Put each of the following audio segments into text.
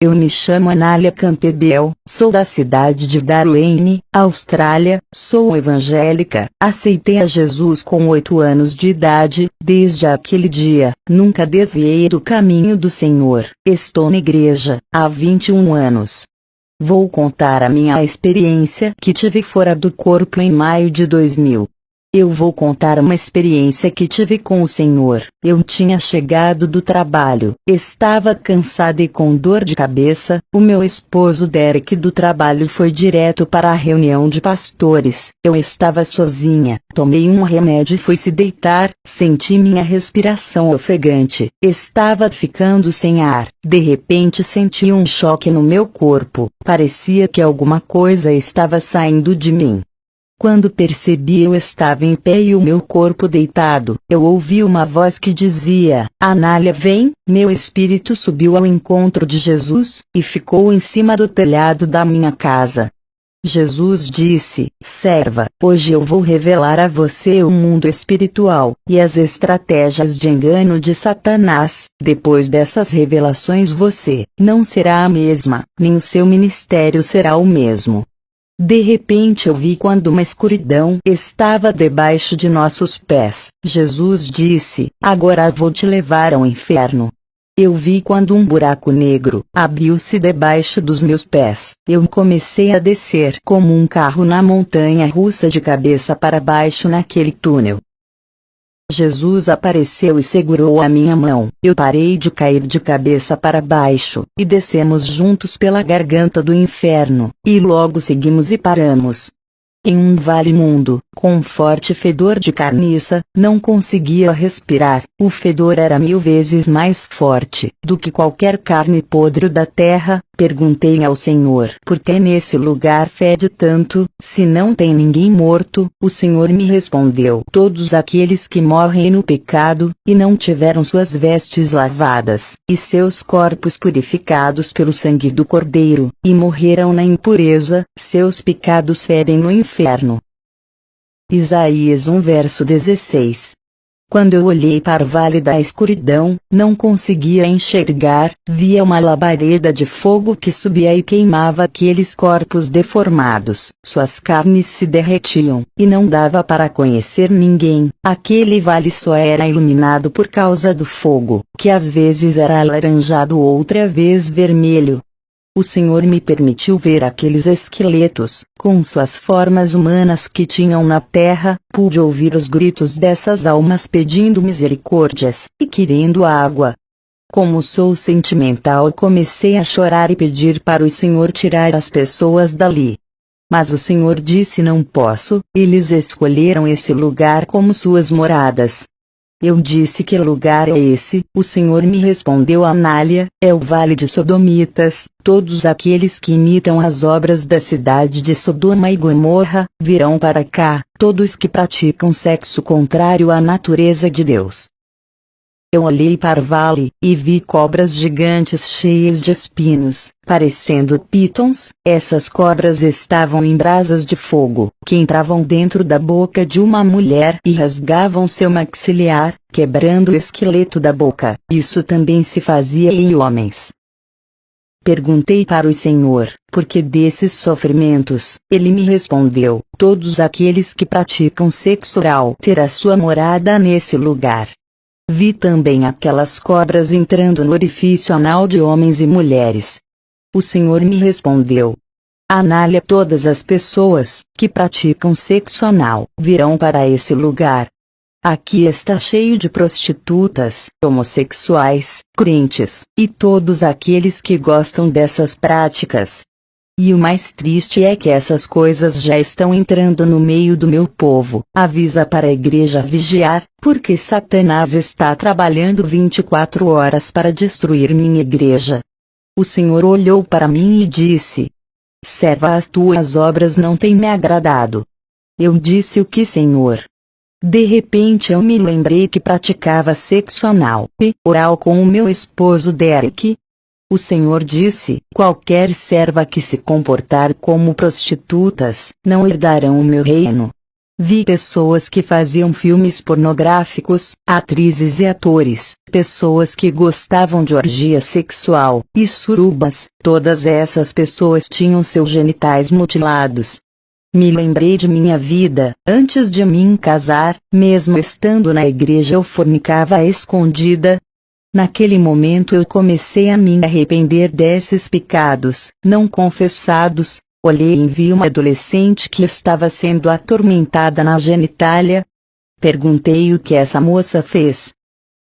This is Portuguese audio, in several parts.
Eu me chamo Anália Campbell, sou da cidade de Darwin, Austrália, sou evangélica, aceitei a Jesus com 8 anos de idade, desde aquele dia, nunca desviei do caminho do Senhor, estou na igreja, há 21 anos. Vou contar a minha experiência que tive fora do corpo em maio de 2000. Eu vou contar uma experiência que tive com o Senhor. Eu tinha chegado do trabalho, estava cansada e com dor de cabeça. O meu esposo Derek do trabalho foi direto para a reunião de pastores. Eu estava sozinha, tomei um remédio e fui se deitar, senti minha respiração ofegante, estava ficando sem ar. De repente senti um choque no meu corpo, parecia que alguma coisa estava saindo de mim. Quando percebi eu estava em pé e o meu corpo deitado, eu ouvi uma voz que dizia, Anália vem, meu espírito subiu ao encontro de Jesus, e ficou em cima do telhado da minha casa. Jesus disse, serva, hoje eu vou revelar a você o mundo espiritual, e as estratégias de engano de Satanás. Depois dessas revelações você não será a mesma, nem o seu ministério será o mesmo. De repente eu vi quando uma escuridão estava debaixo de nossos pés. Jesus disse, agora vou te levar ao inferno. Eu vi quando um buraco negro abriu-se debaixo dos meus pés. Eu comecei a descer como um carro na montanha russa de cabeça para baixo naquele túnel. Jesus apareceu e segurou a minha mão. Eu parei de cair de cabeça para baixo, e descemos juntos pela garganta do inferno, e logo seguimos e paramos em um vale imundo, com um forte fedor de carniça. Não conseguia respirar, o fedor era 1000 vezes mais forte do que qualquer carne podre da terra. Perguntei ao Senhor, por que nesse lugar fede tanto, se não tem ninguém morto? O Senhor me respondeu, todos aqueles que morrem no pecado, e não tiveram suas vestes lavadas, e seus corpos purificados pelo sangue do Cordeiro, e morreram na impureza, seus pecados fedem no inferno. Isaías 1 verso 16. Quando eu olhei para o vale da escuridão, não conseguia enxergar, via uma labareda de fogo que subia e queimava aqueles corpos deformados. Suas carnes se derretiam, e não dava para conhecer ninguém. Aquele vale só era iluminado por causa do fogo, que às vezes era alaranjado outra vez vermelho. O Senhor me permitiu ver aqueles esqueletos, com suas formas humanas que tinham na terra. Pude ouvir os gritos dessas almas pedindo misericórdias, e querendo água. Como sou sentimental, comecei a chorar e pedir para o Senhor tirar as pessoas dali. Mas o Senhor disse não posso, eles escolheram esse lugar como suas moradas. Eu disse que lugar é esse? O Senhor me respondeu Anália, é o vale de Sodomitas. Todos aqueles que imitam as obras da cidade de Sodoma e Gomorra, virão para cá, todos que praticam sexo contrário à natureza de Deus. Eu olhei para o vale, e vi cobras gigantes cheias de espinhos, parecendo pitons. Essas cobras estavam em brasas de fogo, que entravam dentro da boca de uma mulher e rasgavam seu maxilar, quebrando o esqueleto da boca. Isso também se fazia em homens. Perguntei para o Senhor, por que desses sofrimentos? Ele me respondeu, todos aqueles que praticam sexo oral terão sua morada nesse lugar. Vi também aquelas cobras entrando no orifício anal de homens e mulheres. O Senhor me respondeu, Anália, todas as pessoas que praticam sexo anal virão para esse lugar. Aqui está cheio de prostitutas, homossexuais, crentes, e todos aqueles que gostam dessas práticas. E o mais triste é que essas coisas já estão entrando no meio do meu povo. Avisa para a igreja vigiar, porque Satanás está trabalhando 24 horas para destruir minha igreja. O Senhor olhou para mim e disse, serva, as tuas obras não têm me agradado. Eu disse, o que, Senhor? De repente eu me lembrei que praticava sexo anal e oral com o meu esposo Derek. O Senhor disse, qualquer serva que se comportar como prostitutas, não herdarão o meu reino. Vi pessoas que faziam filmes pornográficos, atrizes e atores, pessoas que gostavam de orgia sexual, e surubas, todas essas pessoas tinham seus genitais mutilados. Me lembrei de minha vida, antes de me casar, mesmo estando na igreja eu fornicava à escondida. Naquele momento eu comecei a me arrepender desses pecados, não confessados. Olhei e vi uma adolescente que estava sendo atormentada na genitália. Perguntei o que essa moça fez.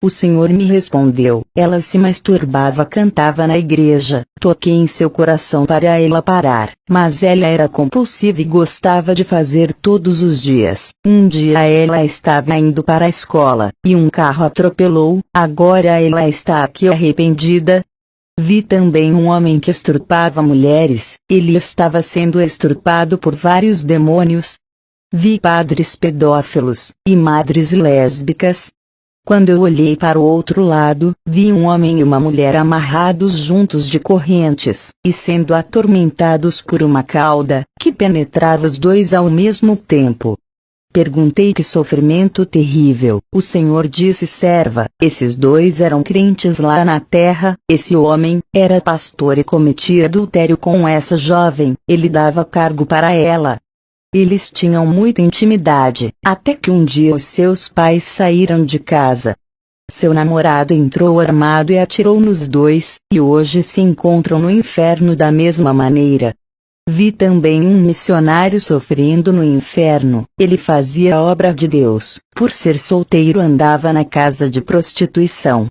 O Senhor me respondeu, ela se masturbava, cantava na igreja. Toquei em seu coração para ela parar, mas ela era compulsiva e gostava de fazer todos os dias. Um dia ela estava indo para a escola, e um carro atropelou, agora ela está aqui arrependida. Vi também um homem que estrupava mulheres, ele estava sendo estrupado por vários demônios. Vi padres pedófilos, e madres lésbicas. Quando eu olhei para o outro lado, vi um homem e uma mulher amarrados juntos de correntes, e sendo atormentados por uma cauda, que penetrava os dois ao mesmo tempo. Perguntei que sofrimento terrível. O Senhor disse: serva, esses dois eram crentes lá na terra, esse homem era pastor e cometia adultério com essa jovem, ele dava cargo para ela. Eles tinham muita intimidade, até que um dia os seus pais saíram de casa. Seu namorado entrou armado e atirou nos dois, e hoje se encontram no inferno da mesma maneira. Vi também um missionário sofrendo no inferno, ele fazia a obra de Deus, por ser solteiro andava na casa de prostituição.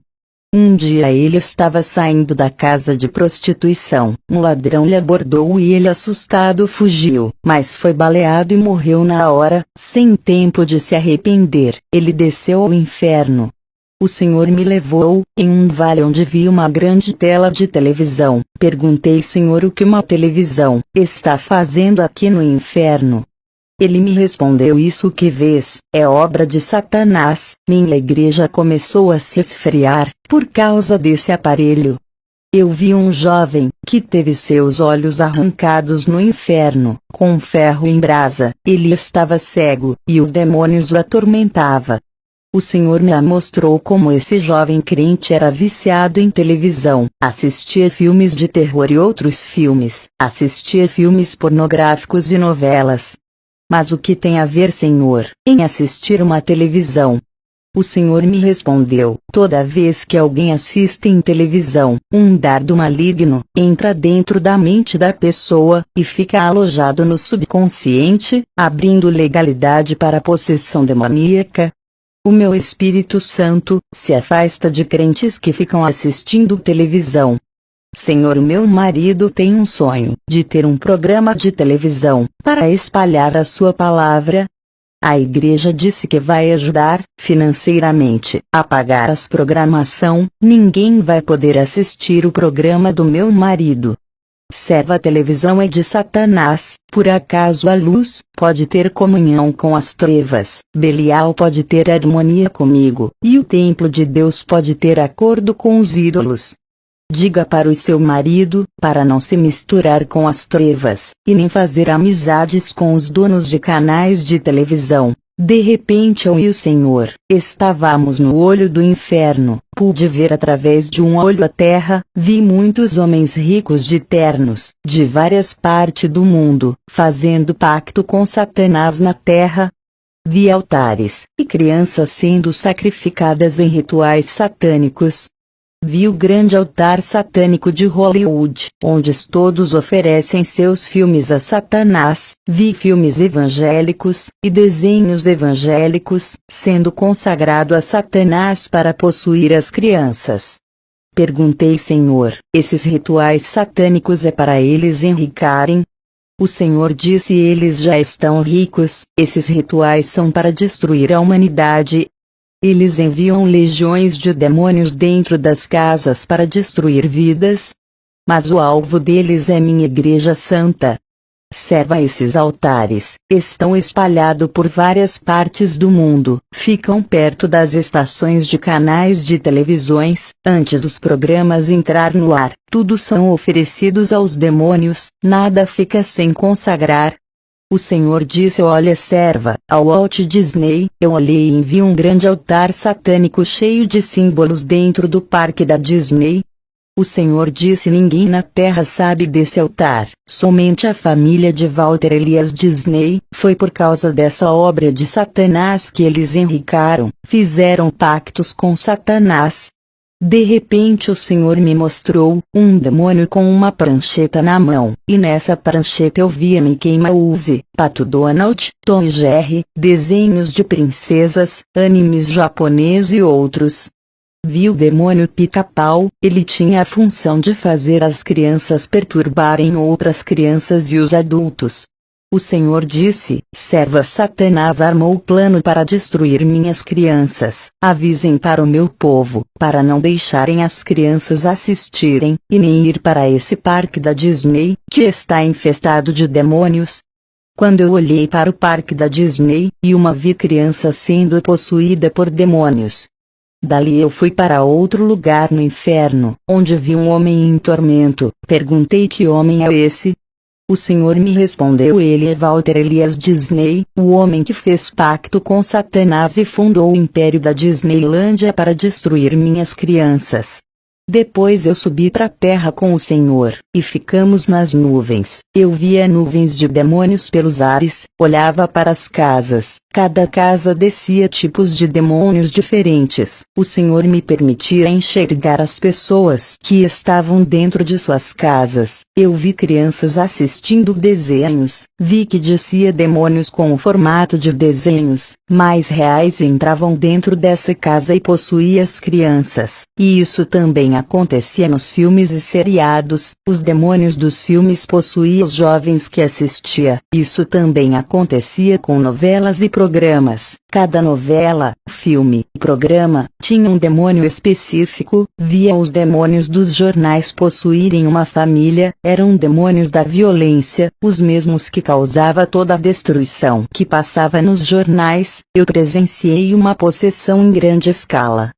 Um dia ele estava saindo da casa de prostituição, um ladrão lhe abordou e ele assustado fugiu, mas foi baleado e morreu na hora, sem tempo de se arrepender, ele desceu ao inferno. O Senhor me levou, em um vale onde vi uma grande tela de televisão. Perguntei: Senhor, o que uma televisão está fazendo aqui no inferno? Ele me respondeu: isso que vês, é obra de Satanás. Minha igreja começou a se esfriar, por causa desse aparelho. Eu vi um jovem, que teve seus olhos arrancados no inferno, com um ferro em brasa, ele estava cego, e os demônios o atormentavam. O Senhor me mostrou como esse jovem crente era viciado em televisão, assistia filmes de terror e outros filmes, assistia filmes pornográficos e novelas. Mas o que tem a ver, Senhor, em assistir uma televisão? O Senhor me respondeu: toda vez que alguém assiste em televisão, um dardo maligno entra dentro da mente da pessoa, e fica alojado no subconsciente, abrindo legalidade para a possessão demoníaca. O meu Espírito Santo se afasta de crentes que ficam assistindo televisão. Senhor, meu marido tem um sonho de ter um programa de televisão para espalhar a sua palavra. A igreja disse que vai ajudar financeiramente a pagar as programação. Ninguém vai poder assistir o programa do meu marido. Serva, a televisão é de Satanás. Por acaso a luz pode ter comunhão com as trevas? Belial pode ter harmonia comigo, e o templo de Deus pode ter acordo com os ídolos. Diga para o seu marido, para não se misturar com as trevas, e nem fazer amizades com os donos de canais de televisão. De repente eu e o Senhor estávamos no olho do inferno. Pude ver através de um olho a terra, vi muitos homens ricos de ternos, de várias partes do mundo, fazendo pacto com Satanás na terra. Vi altares, e crianças sendo sacrificadas em rituais satânicos. Vi o grande altar satânico de Hollywood, onde todos oferecem seus filmes a Satanás. Vi filmes evangélicos, e desenhos evangélicos, sendo consagrado a Satanás para possuir as crianças. Perguntei: Senhor, esses rituais satânicos é para eles enricarem? O Senhor disse: eles já estão ricos, esses rituais são para destruir a humanidade. Eles enviam legiões de demônios dentro das casas para destruir vidas. Mas o alvo deles é minha igreja santa. Serva, esses altares estão espalhados por várias partes do mundo, ficam perto das estações de canais de televisões. Antes dos programas entrar no ar, tudo são oferecidos aos demônios, nada fica sem consagrar. O Senhor disse: olha, serva, ao Walt Disney. Eu olhei e vi um grande altar satânico cheio de símbolos dentro do parque da Disney. O Senhor disse: ninguém na terra sabe desse altar, somente a família de Walter Elias Disney. Foi por causa dessa obra de Satanás que eles enricaram, fizeram pactos com Satanás. De repente o Senhor me mostrou um demônio com uma prancheta na mão, e nessa prancheta eu via Mickey Mouse, Pato Donald, Tom e Jerry, desenhos de princesas, animes japoneses e outros. Vi o demônio Pica-Pau. Ele tinha a função de fazer as crianças perturbarem outras crianças e os adultos. O Senhor disse: serva, Satanás armou o plano para destruir minhas crianças. Avisem para o meu povo, para não deixarem as crianças assistirem, e nem ir para esse parque da Disney, que está infestado de demônios. Quando eu olhei para o parque da Disney, e vi criança sendo possuída por demônios. Dali eu fui para outro lugar no inferno, onde vi um homem em tormento. Perguntei: que homem é esse? O Senhor me respondeu: ele é Walter Elias Disney, o homem que fez pacto com Satanás e fundou o império da Disneylândia para destruir minhas crianças. Depois eu subi para a terra com o Senhor, e ficamos nas nuvens. Eu via nuvens de demônios pelos ares, olhava para as casas. Cada casa descia tipos de demônios diferentes. O Senhor me permitia enxergar as pessoas que estavam dentro de suas casas. Eu vi crianças assistindo desenhos. Vi que descia demônios com o formato de desenhos, mais reais, entravam dentro dessa casa e possuía as crianças. E isso também acontecia nos filmes e seriados. Os demônios dos filmes possuíam os jovens que assistia. Isso também acontecia com novelas e programas. Cada novela, filme e programa tinha um demônio específico. Via os demônios dos jornais possuírem uma família. Eram demônios da violência, os mesmos que causava toda a destruição que passava nos jornais. Eu presenciei uma possessão em grande escala.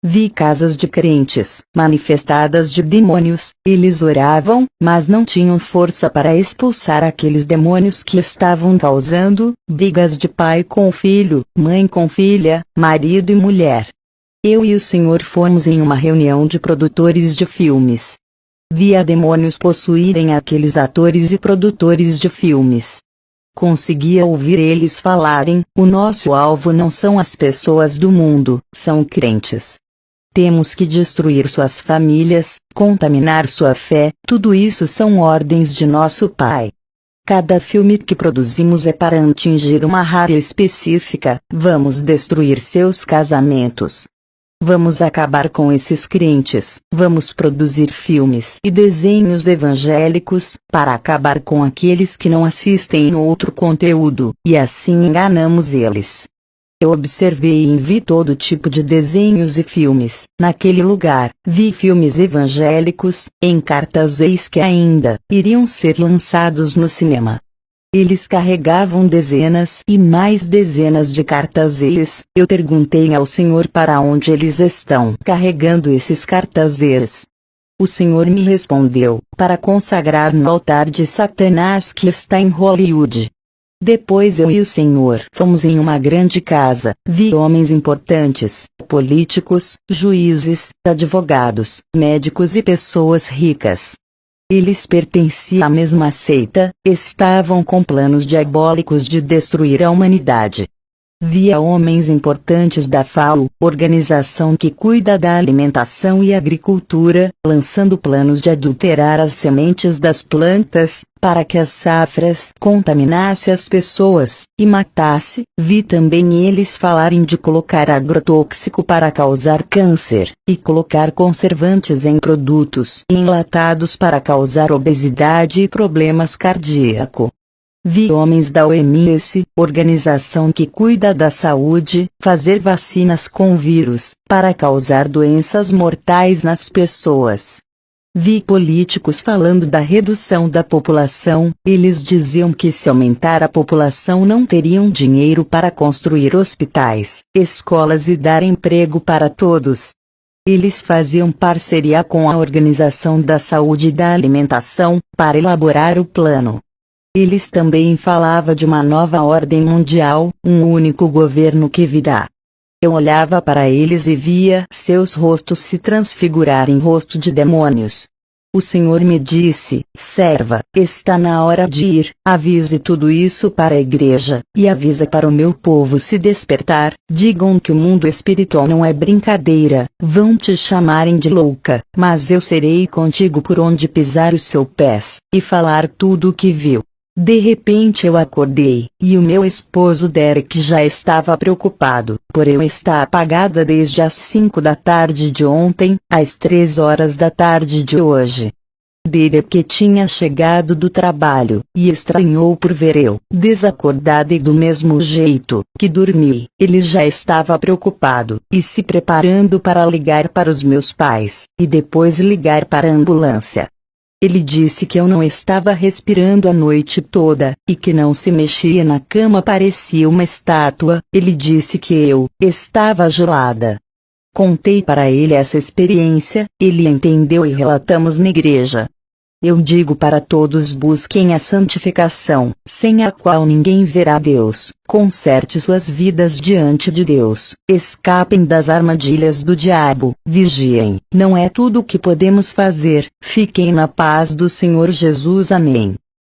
Vi casas de crentes, manifestadas de demônios. Eles oravam, mas não tinham força para expulsar aqueles demônios que estavam causando brigas de pai com filho, mãe com filha, marido e mulher. Eu e o Senhor fomos em uma reunião de produtores de filmes. Via demônios possuírem aqueles atores e produtores de filmes. Conseguia ouvir eles falarem: o nosso alvo não são as pessoas do mundo, são crentes. Temos que destruir suas famílias, contaminar sua fé. Tudo isso são ordens de nosso Pai. Cada filme que produzimos é para atingir uma área específica. Vamos destruir seus casamentos. Vamos acabar com esses crentes. Vamos produzir filmes e desenhos evangélicos, para acabar com aqueles que não assistem outro conteúdo, e assim enganamos eles. Eu observei e vi todo tipo de desenhos e filmes. Naquele lugar, vi filmes evangélicos, em cartazes que ainda iriam ser lançados no cinema. Eles carregavam dezenas e mais dezenas de cartazes. Eu perguntei ao Senhor para onde eles estão carregando esses cartazes. O Senhor me respondeu: para consagrar no altar de Satanás que está em Hollywood. Depois eu e o Senhor fomos em uma grande casa. Vi homens importantes, políticos, juízes, advogados, médicos e pessoas ricas. Eles pertenciam à mesma seita, estavam com planos diabólicos de destruir a humanidade. Via homens importantes da FAO, organização que cuida da alimentação e agricultura, lançando planos de adulterar as sementes das plantas, para que as safras contaminasse as pessoas, e matasse. Vi também eles falarem de colocar agrotóxico para causar câncer, e colocar conservantes em produtos enlatados para causar obesidade e problemas cardíacos. Vi homens da OMS, organização que cuida da saúde, fazer vacinas com vírus, para causar doenças mortais nas pessoas. Vi políticos falando da redução da população. Eles diziam que se aumentar a população não teriam dinheiro para construir hospitais, escolas e dar emprego para todos. Eles faziam parceria com a Organização da Saúde e da Alimentação, para elaborar o plano. Eles também falavam de uma nova ordem mundial, um único governo que virá. Eu olhava para eles e via seus rostos se transfigurar em rosto de demônios. O Senhor me disse: serva, está na hora de ir, avise tudo isso para a igreja, e avisa para o meu povo se despertar, digam que o mundo espiritual não é brincadeira, vão te chamarem de louca, mas eu serei contigo por onde pisar os seus pés, e falar tudo o que viu. De repente eu acordei, e o meu esposo Derek já estava preocupado, por eu estar apagada desde as 5 da tarde de ontem, às 3 horas da tarde de hoje. Derek tinha chegado do trabalho, e estranhou por ver eu, desacordada e do mesmo jeito que dormi. Ele já estava preocupado, e se preparando para ligar para os meus pais, e depois ligar para a ambulância. Ele disse que eu não estava respirando a noite toda, e que não se mexia na cama, parecia uma estátua. Ele disse que eu estava gelada. Contei para ele essa experiência, ele entendeu e relatamos na igreja. Eu digo para todos: busquem a santificação, sem a qual ninguém verá Deus. Conserte suas vidas diante de Deus. Escapem das armadilhas do diabo. Vigiem. Não é tudo o que podemos fazer. Fiquem na paz do Senhor Jesus. Amém.